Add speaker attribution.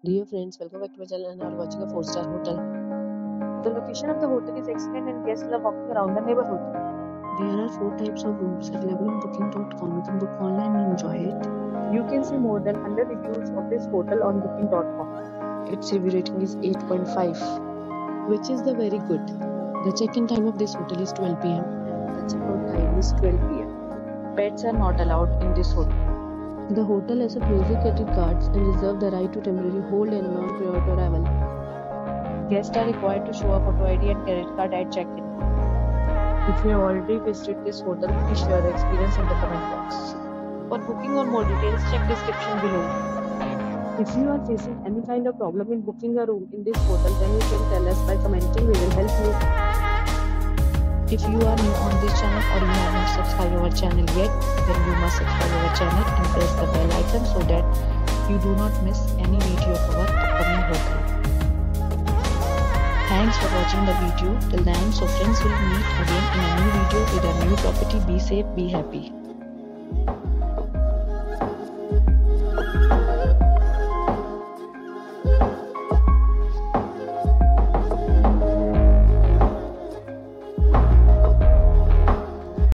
Speaker 1: Dear friends, welcome back to my channel and are watching a 4-star hotel.
Speaker 2: The location of the hotel is excellent and guests love walking around the neighborhood.
Speaker 1: There are 4 types of rooms available on booking.com. You can book online and enjoy it.
Speaker 2: You can see more than 100 reviews of this hotel on booking.com.
Speaker 1: Its review rating is 8.5, which is the very good. The check-in time of this hotel is 12 p.m.
Speaker 2: The check-out time is 12 p.m. Pets are not allowed in this hotel.
Speaker 1: The hotel has a credit cards and reserve the right to temporarily hold an amount prior to arrival.
Speaker 2: Guests are required to show a photo ID and credit card at check-in. If you have already visited this hotel, please share your experience in the comment box. For booking or more details, check description below. If you are facing any kind of problem in booking a room in this hotel, then you can tell us by commenting. We will help you. If you are new on this channel or you have not subscribed our channel yet, then you must subscribe our channel and press the bell icon so that you do not miss any video of our upcoming hotel. Thanks for watching the video. Till then, so friends, will meet again in a new video with a new property. Be safe, be happy.